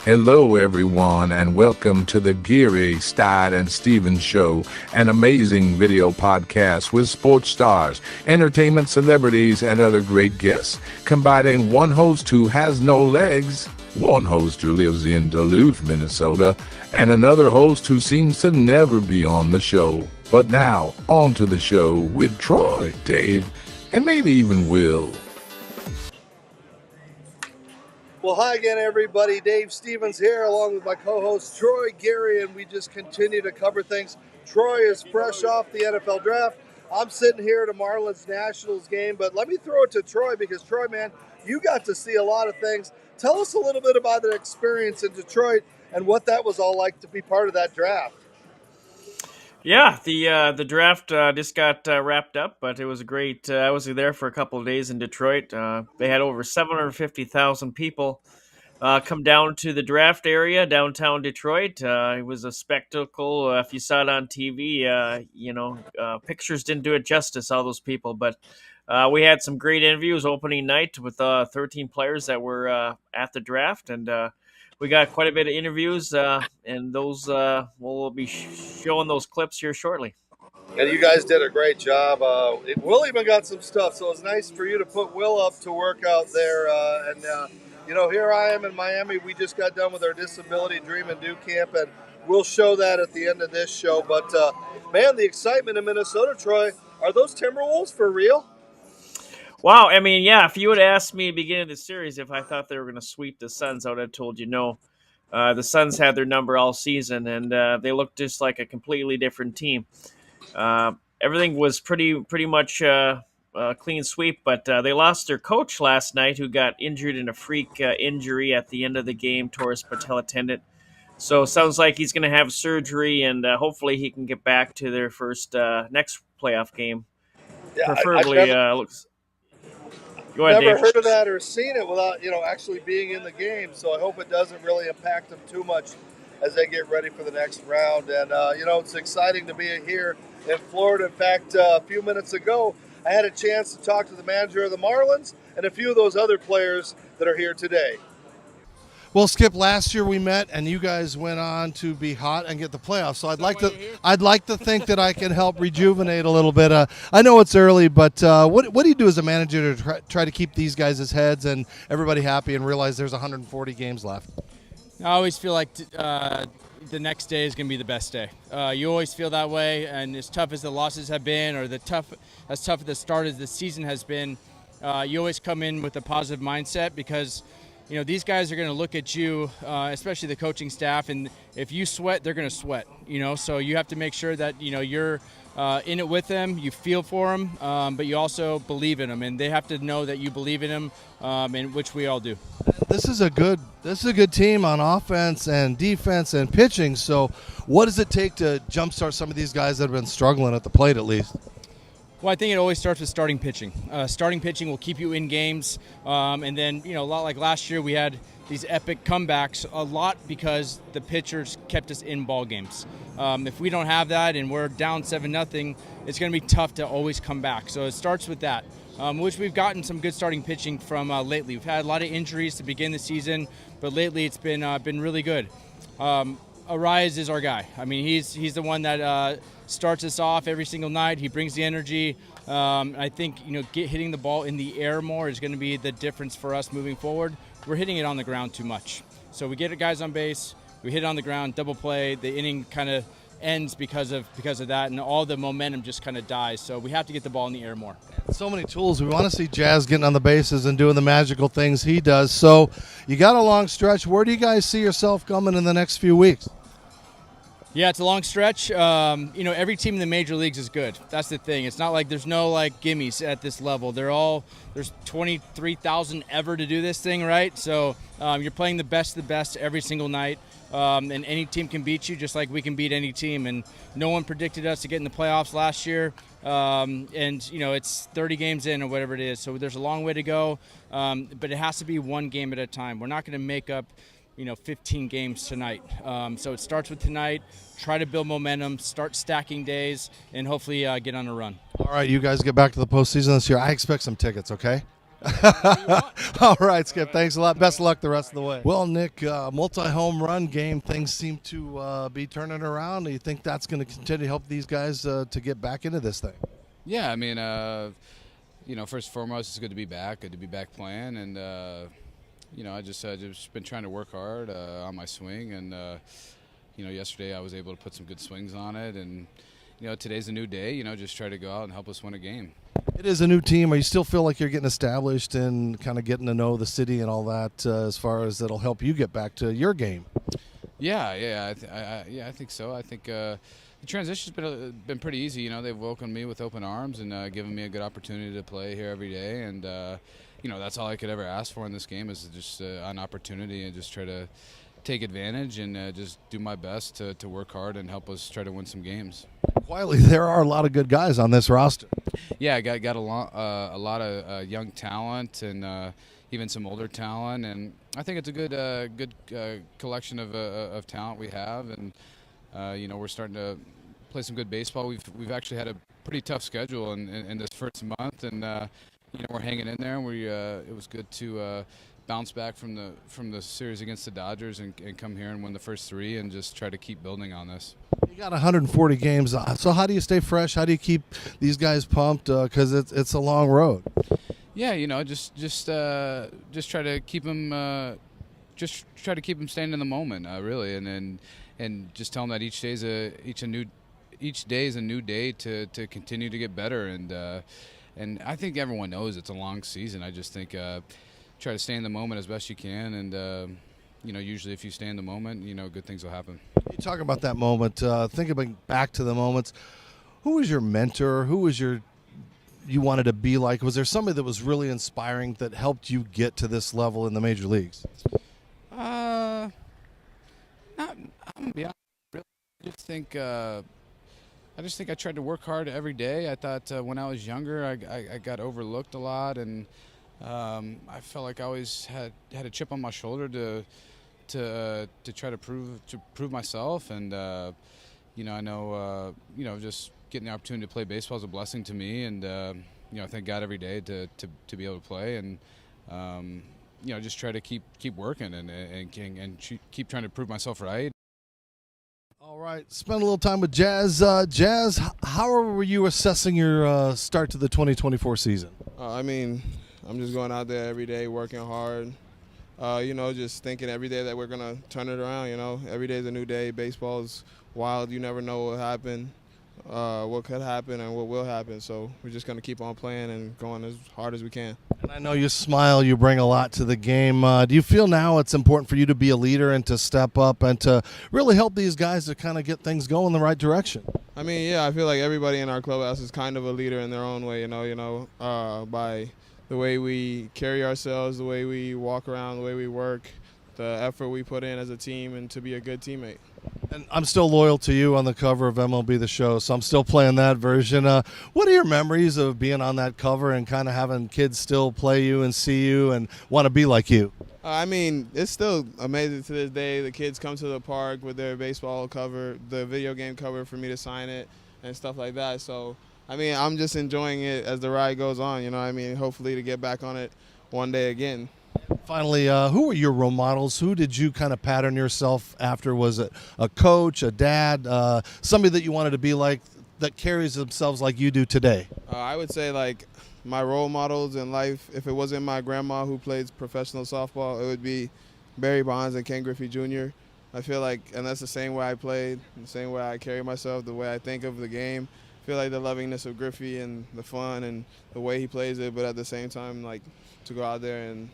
Hello, everyone, and welcome to the Geary, Stein, and Stevens Show, an amazing video podcast with sports stars, entertainment celebrities, and other great guests, combining one host who has no legs, one host who lives in Duluth, Minnesota, and another host who seems to never be on the show. But now, on to the show with Troy, Dave, and maybe even Will. Well, hi again, everybody. Dave Stevens here, along with my co-host Troy Geary, and we just continue to cover things. Troy is fresh off the NFL draft. I'm sitting here at a Marlins Nationals game, but let me throw it to Troy because, Troy, man, you got to see a lot of things. Tell us a little bit about the experience in Detroit and what that was all like to be part of that draft. Yeah, the draft just got wrapped up, but it was great. I was there for a couple of days in Detroit. They had over 750,000 people come down to the draft area downtown Detroit. It was a spectacle. If you saw it on TV, pictures didn't do it justice, all those people. But we had some great interviews opening night with 13 players that were at the draft, and we got quite a bit of interviews, and those we'll be showing those clips here shortly. And you guys did a great job. Will even got some stuff, so it's nice for you to put Will up to work out there. Here I am in Miami. We just got done with our Disability Dream and Do Camp, and we'll show that at the end of this show. But, man, the excitement in Minnesota, Troy, are those Timberwolves for real? Wow, I mean, yeah, if you would ask me at the beginning of the series if I thought they were going to sweep the Suns, I would have told you no. The Suns had their number all season, and they looked just like a completely different team. Everything was pretty much clean sweep, but they lost their coach last night, who got injured in a freak injury at the end of the game, tore his patella tendon. So sounds like he's going to have surgery, and hopefully he can get back to their first next playoff game. Yeah, preferably looks. Go ahead, never Dave. heard of that or seen it without actually being in the game. So I hope it doesn't really impact them too much as they get ready for the next round. And it's exciting to be here in Florida. In fact, a few minutes ago, I had a chance to talk to the manager of the Marlins and a few of those other players that are here today. Well, Skip, last year we met, and you guys went on to be hot and get the playoffs. So I'd like to think that I can help rejuvenate a little bit. I know it's early, but what do you do as a manager to try to keep these guys' heads and everybody happy and realize there's 140 games left? I always feel like the next day is going to be the best day. You always feel that way, and as tough as the losses have been, or as tough as the start of the season has been, you always come in with a positive mindset because these guys are going to look at you, especially the coaching staff, and if you sweat, they're going to sweat. So you have to make sure that you're in it with them, you feel for them, but you also believe in them, and they have to know that you believe in them, and which we all do. This is a good team on offense and defense and pitching. So, what does it take to jumpstart some of these guys that have been struggling at the plate, at least? Well, I think it always starts with starting pitching. Starting pitching will keep you in games, and then a lot like last year we had these epic comebacks a lot because the pitchers kept us in ball games. If we don't have that and we're down 7-0, it's going to be tough to always come back. So it starts with that, which we've gotten some good starting pitching from lately. We've had a lot of injuries to begin the season, but lately it's been really good. Arias is our guy. I mean, he's the one that starts us off every single night. He brings the energy. I think hitting the ball in the air more is going to be the difference for us moving forward. We're hitting it on the ground too much. So we get guys on base, we hit it on the ground, double play. The inning kind of ends because of that, and all the momentum just kind of dies. So we have to get the ball in the air more. So many tools. We want to see Jazz getting on the bases and doing the magical things he does. So you got a long stretch. Where do you guys see yourself coming in the next few weeks? Yeah, it's a long stretch. Every team in the major leagues is good. That's the thing. It's not like there's no gimmies at this level. There's 23,000 ever to do this thing, right? So you're playing the best of the best every single night. And any team can beat you just like we can beat any team. And no one predicted us to get in the playoffs last year. It's 30 games in or whatever it is. So there's a long way to go. But it has to be one game at a time. We're not going to make up 15 games tonight. So it starts with tonight. Try to build momentum, start stacking days, and hopefully get on a run. All right, you guys get back to the postseason this year. I expect some tickets, okay? All right, Skip. Thanks a lot. Best of luck the rest of the way. Well, Nick, multi-home run game. Things seem to be turning around. Do you think that's going to continue to help these guys to get back into this thing? Yeah, I mean, first and foremost, it's good to be back. Good to be back playing, and I just been trying to work hard on my swing, and yesterday I was able to put some good swings on it, and today's a new day. Just try to go out and help us win a game. It is a new team. Or you still feel like you're getting established and kind of getting to know the city and all that, as far as that'll help you get back to your game? Yeah, I think so. I think the transition's been pretty easy. They've welcomed me with open arms and given me a good opportunity to play here every day, and that's all I could ever ask for in this game is just an opportunity and just try to take advantage and just do my best to work hard and help us try to win some games. Quietly, there are a lot of good guys on this roster. Yeah, I got a lot of young talent and even some older talent, and I think it's a good collection of talent we have, and we're starting to play some good baseball. We've actually had a pretty tough schedule in this first month, and we're hanging in there, and it was good to bounce back from the series against the Dodgers and come here and win the first three and just try to keep building on this. You got 140 games, so how do you stay fresh? How do you keep these guys pumped? Because it's a long road. Yeah, just try to keep them staying in the moment, really, and just tell them that each day is a new day to continue to get better, and I think everyone knows it's a long season. I just think try to stay in the moment as best you can, and usually if you stay in the moment, good things will happen. You talk about that moment. Think about back to the moments. Who was your mentor? Who was you wanted to be like? Was there somebody that was really inspiring that helped you get to this level in the major leagues? I'm gonna be honest. Really, I just think I tried to work hard every day. I thought when I was younger, I got overlooked a lot, and I felt like I always had a chip on my shoulder to try to prove myself, and I know just getting the opportunity to play baseball is a blessing to me, and I thank God every day to be able to play, and just try to keep working and keep trying to prove myself right. All right, spend a little time with Jazz. Jazz, how were you assessing your start to the 2024 season? I'm just going out there every day, working hard. Just thinking every day that we're going to turn it around, Every day is a new day. Baseball is wild. You never know what happened, what could happen, and what will happen. So we're just going to keep on playing and going as hard as we can. And I know you smile. You bring a lot to the game. Do you feel now it's important for you to be a leader and to step up and to really help these guys to kind of get things going in the right direction? I feel like everybody in our clubhouse is kind of a leader in their own way, by the way we carry ourselves, the way we walk around, the way we work, the effort we put in as a team, and to be a good teammate. And I'm still loyal to you on the cover of MLB The Show, so I'm still playing that version. What are your memories of being on that cover and kind of having kids still play you and see you and want to be like you? It's still amazing to this day. The kids come to the park with their baseball cover, the video game cover for me to sign it and stuff like that. So, I'm just enjoying it as the ride goes on, hopefully to get back on it one day again. Finally, who were your role models? Who did you kind of pattern yourself after? Was it a coach, a dad, somebody that you wanted to be like that carries themselves like you do today? I would say, my role models in life, if it wasn't my grandma who played professional softball, it would be Barry Bonds and Ken Griffey Jr. I feel like, and that's the same way I played, the same way I carry myself, the way I think of the game. I feel like the lovingness of Griffey and the fun and the way he plays it, but at the same time, to go out there and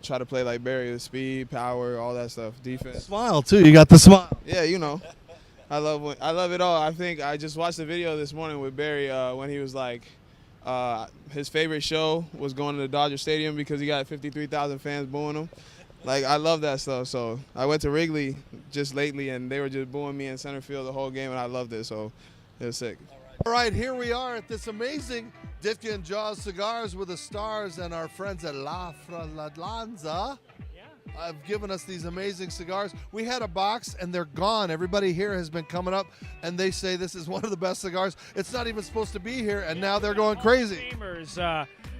try to play like Barry with speed, power, all that stuff, defense. Smile, too. You got the smile. Yeah, I love it all. I think I just watched a video this morning with Barry when he was his favorite show was going to the Dodger Stadium because he got 53,000 fans booing him. I love that stuff. So I went to Wrigley just lately, and they were just booing me in center field the whole game, and I loved it. So it was sick. All right, here we are at this amazing Ditka and Jaws Cigars with the Stars and our friends at La Fralanza. Have given us these amazing cigars. We had a box and they're gone. Everybody here has been coming up and they say this is one of the best cigars. It's not even supposed to be here, and now they're going crazy.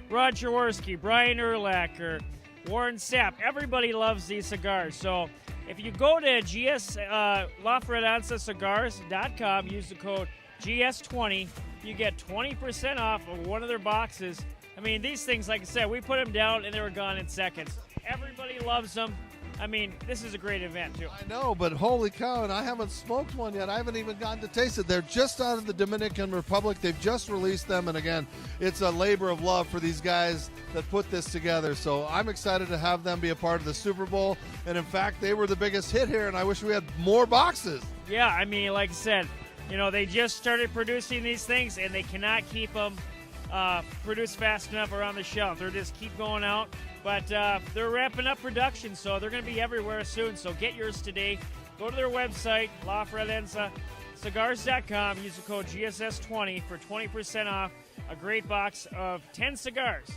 Rod Jaworski, Brian Urlacher, Warren Sapp. Everybody loves these cigars. So if you go to LaFredanzaCigars.com, use the code GS20, you get 20% off of one of their boxes. I mean, these things, like I said, we put them down and they were gone in seconds. Everybody loves them. I mean, this is a great event, too. I know, but holy cow, and I haven't smoked one yet. I haven't even gotten to taste it. They're just out of the Dominican Republic. They've just released them, and again, it's a labor of love for these guys that put this together. So I'm excited to have them be a part of the Super Bowl, and in fact, they were the biggest hit here, and I wish we had more boxes. Yeah, I mean, like I said, you know, they just started producing these things, and they cannot keep them produced fast enough around the shelf. They're just keep going out. But they're ramping up production, so they're going to be everywhere soon. So get yours today. Go to their website, LaFredanzaCigars.com. Use the code GSS20 for 20% off a great box of 10 cigars.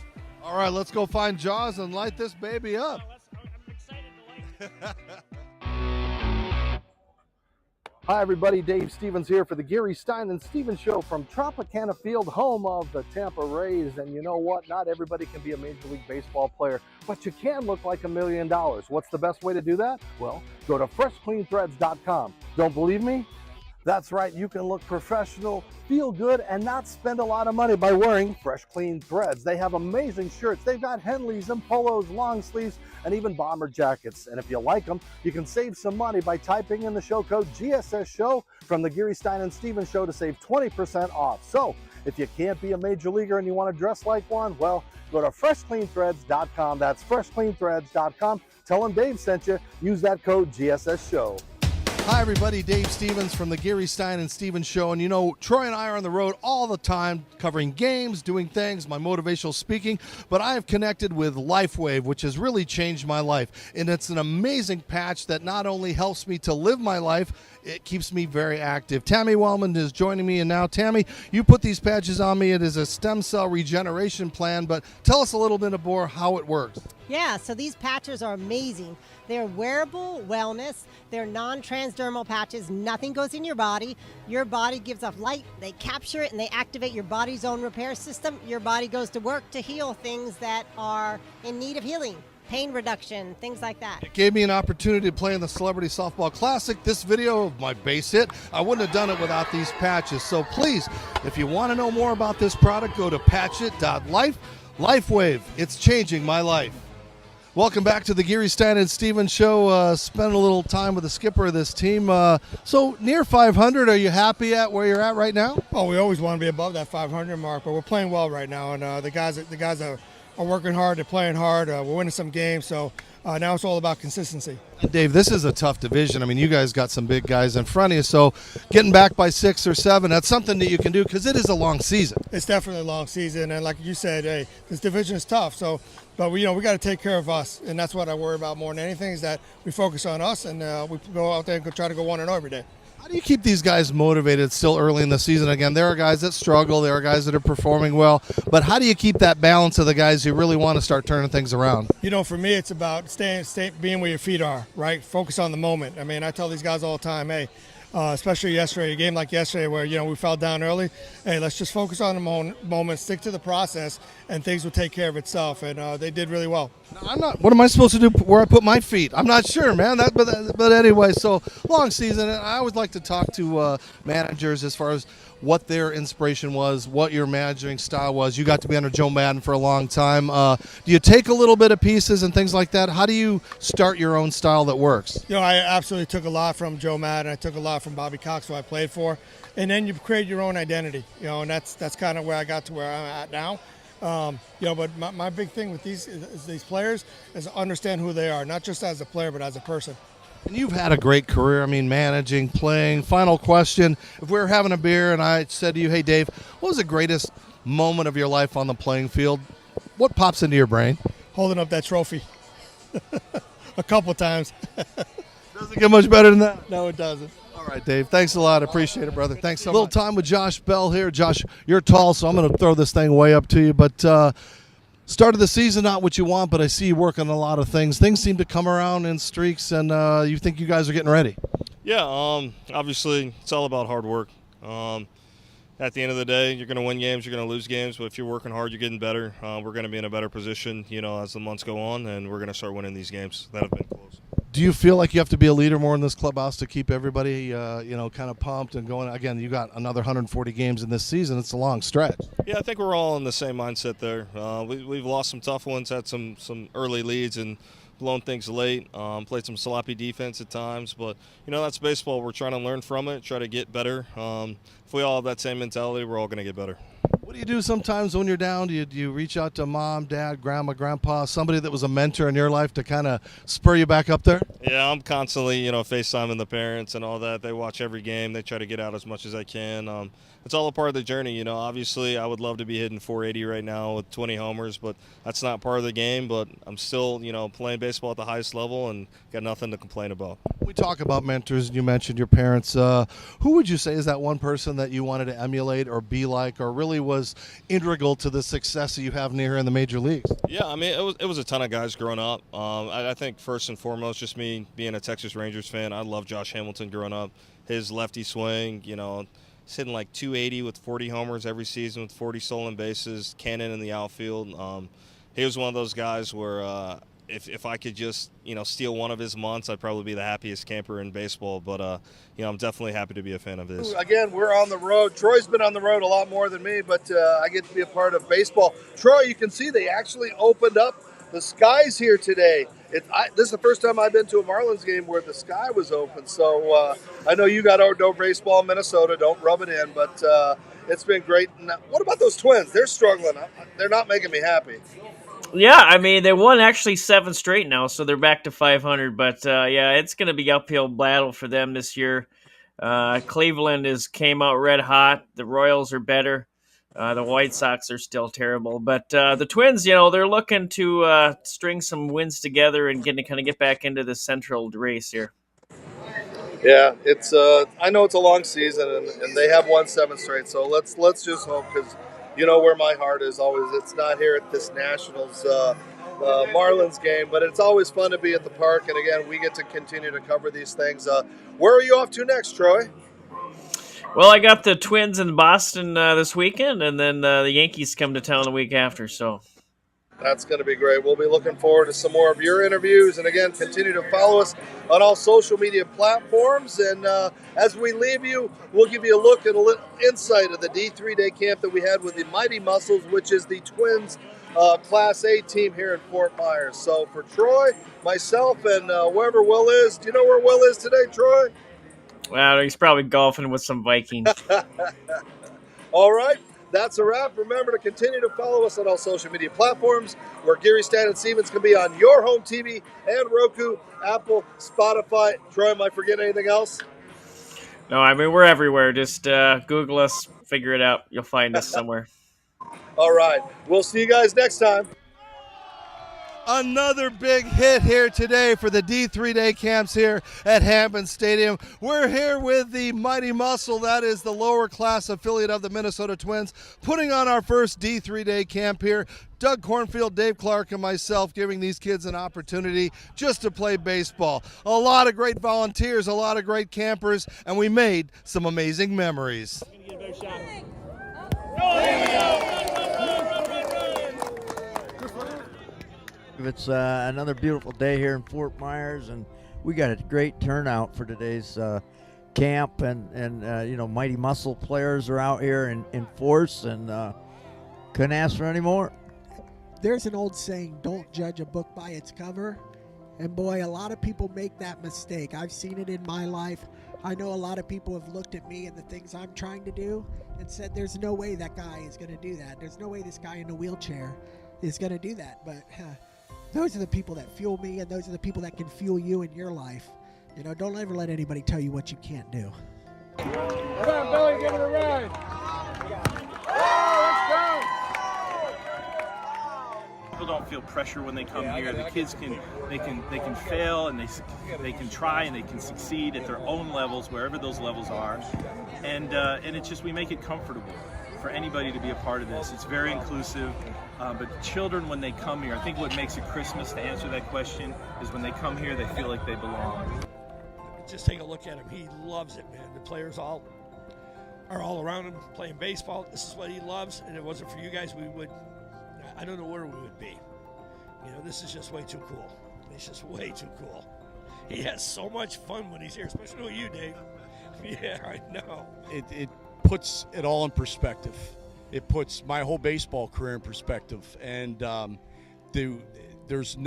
All right, let's go find Jaws and light this baby up. I'm excited to light it. Hi, everybody. Dave Stevens here for the Geary, Stein, and Stevens Show from Tropicana Field, home of the Tampa Rays. And you know what? Not everybody can be a Major League Baseball player, but you can look like $1 million. What's the best way to do that? Well, go to FreshCleanThreads.com. Don't believe me? That's right. You can look professional, feel good, and not spend a lot of money by wearing Fresh Clean Threads. They have amazing shirts. They've got Henleys and polos, long sleeves, and even bomber jackets. And if you like them, you can save some money by typing in the show code GSS Show from the Geary, Stein, and Stevens Show to save 20% off. So if you can't be a major leaguer and you want to dress like one, well, go to FreshCleanThreads.com. That's FreshCleanThreads.com. Tell them Dave sent you. Use that code GSS Show. Hi, everybody. Dave Stevens from the Geary, Stein, and Stevens Show. And you know, Troy and I are on the road all the time, covering games, doing things, my motivational speaking. But I have connected with LifeWave, which has really changed my life. And it's an amazing patch that not only helps me to live my life, it keeps me very active. Tammy Wellman is joining me. And now, Tammy, you put these patches on me. It is a stem cell regeneration plan. But tell us a little bit more how it works. Yeah, so these patches are amazing. They're wearable wellness. They're non-transdermal patches. Nothing goes in your body. Your body gives off light. They capture it and they activate your body's own repair system. Your body goes to work to heal things that are in need of healing. Pain reduction, things like that. It gave me an opportunity to play in the Celebrity Softball Classic. This video of my base hit, I wouldn't have done it without these patches. So please, if you want to know more about this product, go to patchit.life. LifeWave, it's changing my life. Welcome back to the Geary, Stein, and Stevens Show. Spent a little time with the skipper of this team. So near 500, are you happy at where you're at right now? Oh, we always want to be above that 500 mark, but we're playing well right now, and the guys are working hard. They're playing hard. We're winning some games, so now it's all about consistency. Dave, this is a tough division. I mean, you guys got some big guys in front of you, so getting back by 6 or 7, that's something that you can do because it is a long season. It's definitely a long season, and like you said, hey, this division is tough. So, but we got to take care of us, and that's what I worry about more than anything is that we focus on us and we go out there and try to go 1-0 every day. How do you keep these guys motivated still early in the season? Again, there are guys that struggle, there are guys that are performing well, but how do you keep that balance of the guys who really want to start turning things around? You know, for me, it's about being where your feet are, right? Focus on the moment. I mean, I tell these guys all the time, hey, especially yesterday, a game like yesterday where, we fell down early, hey, let's just focus on the moment, stick to the process, and things will take care of itself. And they did really well. What am I supposed to do where I put my feet? I'm not sure, man. But anyway, so long season. And I always like to talk to managers as far as what their inspiration was, what your managing style was. You got to be under Joe Madden for a long time. Do you take a little bit of pieces and things like that? How do you start your own style that works? I absolutely took a lot from Joe Madden. I took a lot from Bobby Cox, who I played for. And then you create your own identity, and that's kind of where I got to where I'm at now. But my big thing with these players is to understand who they are, not just as a player, but as a person. And you've had a great career. I mean, managing, playing. Final question. If we were having a beer and I said to you, hey, Dave, what was the greatest moment of your life on the playing field? What pops into your brain? Holding up that trophy. A couple times. Doesn't get much better than that. No, it doesn't. All right, Dave. Thanks a lot. I appreciate it, brother. Thanks so much. A little time with Josh Bell here. Josh, you're tall, so I'm going to throw this thing way up to you. But start of the season, not what you want, but I see you working on a lot of things. Things seem to come around in streaks, and you think you guys are getting ready. Yeah, obviously it's all about hard work. at the end of the day, you're going to win games, you're going to lose games, but if you're working hard, you're getting better. We're going to be in a better position, as the months go on, and we're going to start winning these games that have been close. Do you feel like you have to be a leader more in this clubhouse to keep everybody, kind of pumped and going? Again, you got another 140 games in this season. It's a long stretch. Yeah, I think we're all in the same mindset there. We've lost some tough ones, had some early leads, and blown things late. Played some sloppy defense at times, but that's baseball. We're trying to learn from it, try to get better. If we all have that same mentality, we're all going to get better. What do you do sometimes when you're down? Do you reach out to mom, dad, grandma, grandpa, somebody that was a mentor in your life to kind of spur you back up there? Yeah, I'm constantly, FaceTiming the parents and all that. They watch every game. They try to get out as much as I can. It's all a part of the journey. Obviously I would love to be hitting 480 right now with 20 homers, but that's not part of the game. But I'm still, playing baseball at the highest level and got nothing to complain about. We talk about mentors, and you mentioned your parents. Who would you say is that one person that you wanted to emulate or be like, or really was integral to the success that you have near in the major leagues? Yeah, I mean, it was a ton of guys growing up. I think first and foremost, just me being a Texas Rangers fan, I loved Josh Hamilton growing up. His lefty swing, he's hitting like 280 with 40 homers every season with 40 stolen bases, cannon in the outfield. He was one of those guys where if I could just, steal one of his months, I'd probably be the happiest camper in baseball. But, I'm definitely happy to be a fan of his. Again, we're on the road. Troy's been on the road a lot more than me, but I get to be a part of baseball. Troy, you can see they actually opened up the skies here today. This is the first time I've been to a Marlins game where the sky was open. So I know you got outdoor baseball in Minnesota. Don't rub it in, but it's been great. Now, what about those Twins? They're struggling. They're not making me happy. Yeah, I mean, they won actually 7 straight now, so they're back to 500. But, it's going to be uphill battle for them this year. Cleveland came out red hot. The Royals are better. The White Sox are still terrible. But the Twins, they're looking to string some wins together and get back into the Central race here. Yeah, it's. I know it's a long season, and they have won 7 straight. So let's just hope, because where my heart is always. It's not here at this Nationals Marlins game, but it's always fun to be at the park. And again, we get to continue to cover these things. Where are you off to next, Troy? Well, I got the Twins in Boston this weekend, and then the Yankees come to town the week after. So that's going to be great. We'll be looking forward to some more of your interviews. And again, continue to follow us on all social media platforms. And as we leave you, we'll give you a look and a little insight of the D3day camp that we had with the Mighty Muscles, which is the Twins Class A team here in Fort Myers. So for Troy, myself, and wherever Will is, do you know where Will is today, Troy? Well, he's probably golfing with some Vikings. All right. That's a wrap. Remember to continue to follow us on all social media platforms, where Geary, Stan, and Stevens can be on your home TV and Roku, Apple, Spotify. Troy, am I forgetting anything else? No, I mean, we're everywhere. Just Google us, figure it out. You'll find us somewhere. All right. We'll see you guys next time. Another big hit here today for the D3day camps here at Hampton Stadium. We're here with the Mighty Muscle, that is the lower class affiliate of the Minnesota Twins, putting on our first D3day camp here. Doug Cornfield, Dave Clark, and myself giving these kids an opportunity just to play baseball. A lot of great volunteers, a lot of great campers, and we made some amazing memories. It's another beautiful day here in Fort Myers, and we got a great turnout for today's camp, and Mighty Muscle players are out here in force, and couldn't ask for any more. There's an old saying, don't judge a book by its cover, and boy, a lot of people make that mistake. I've seen it in my life. I know a lot of people have looked at me and the things I'm trying to do and said there's no way that guy is going to do that. There's no way this guy in a wheelchair is going to do that, but those are the people that fuel me, and those are the people that can fuel you in your life. Don't ever let anybody tell you what you can't do. Come on, Billy, give it a ride. People don't feel pressure when they come here. The kids can fail, and they can try, and they can succeed at their own levels, wherever those levels are, and it's just, we make it comfortable for anybody to be a part of this. It's very inclusive, but children, when they come here, I think what makes it Christmas, to answer that question, is when they come here, they feel like they belong. Just take a look at him. He loves it, man. The players all are all around him playing baseball. This is what he loves, and if it wasn't for you guys, I don't know where we would be. You know, this is just way too cool. It's just way too cool. He has so much fun when he's here, especially with you, Dave. Yeah, I know. It puts it all in perspective. It puts my whole baseball career in perspective. And there's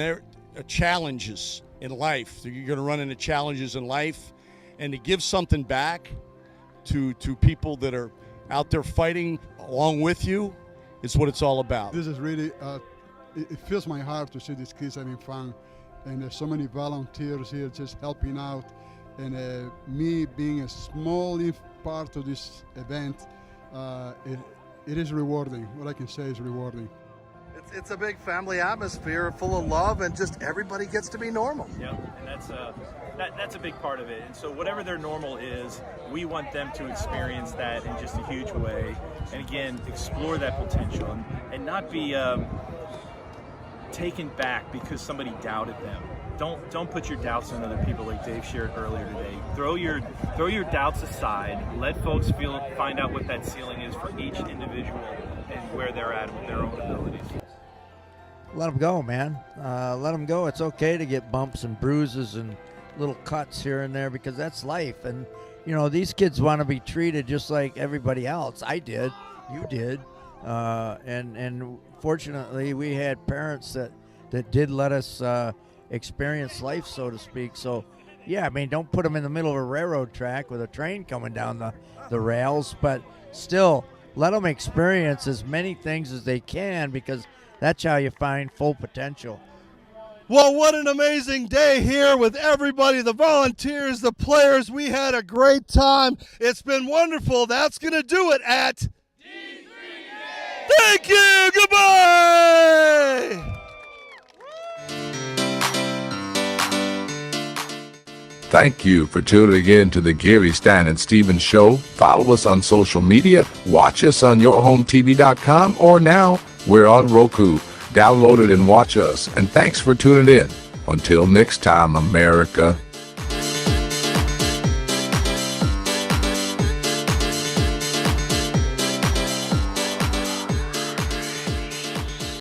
challenges in life. You're going to run into challenges in life. And to give something back to people that are out there fighting along with you is what it's all about. This is really, it fills my heart to see these kids having fun. And there's so many volunteers here just helping out. And me being a small part of this event, it is rewarding. What I can say is rewarding. It's a big family atmosphere full of love, and just everybody gets to be normal. Yeah, and that's a big part of it. And so whatever their normal is, we want them to experience that in just a huge way. And again, explore that potential and not be taken back because somebody doubted them. Don't put your doubts on other people like Dave shared earlier today. Throw your doubts aside. Let folks find out what that ceiling is for each individual and where they're at with their own abilities. Let them go, man. Let them go. It's okay to get bumps and bruises and little cuts here and there because that's life. And, you know, these kids want to be treated just like everybody else. I did. You did. And fortunately, we had parents that did let us experience life, so to speak. So, yeah, I mean, don't put them in the middle of a railroad track with a train coming down the rails, but still let them experience as many things as they can because that's how you find full potential. Well, what an amazing day here with everybody, the volunteers, the players. We had a great time. It's been wonderful. That's going to do it at D3day. Thank you. Goodbye. Thank you for tuning in to the Geary, Stan, and Stevens Show. Follow us on social media. Watch us on yourhometv.com, or now we're on Roku. Download it and watch us. And thanks for tuning in. Until next time, America.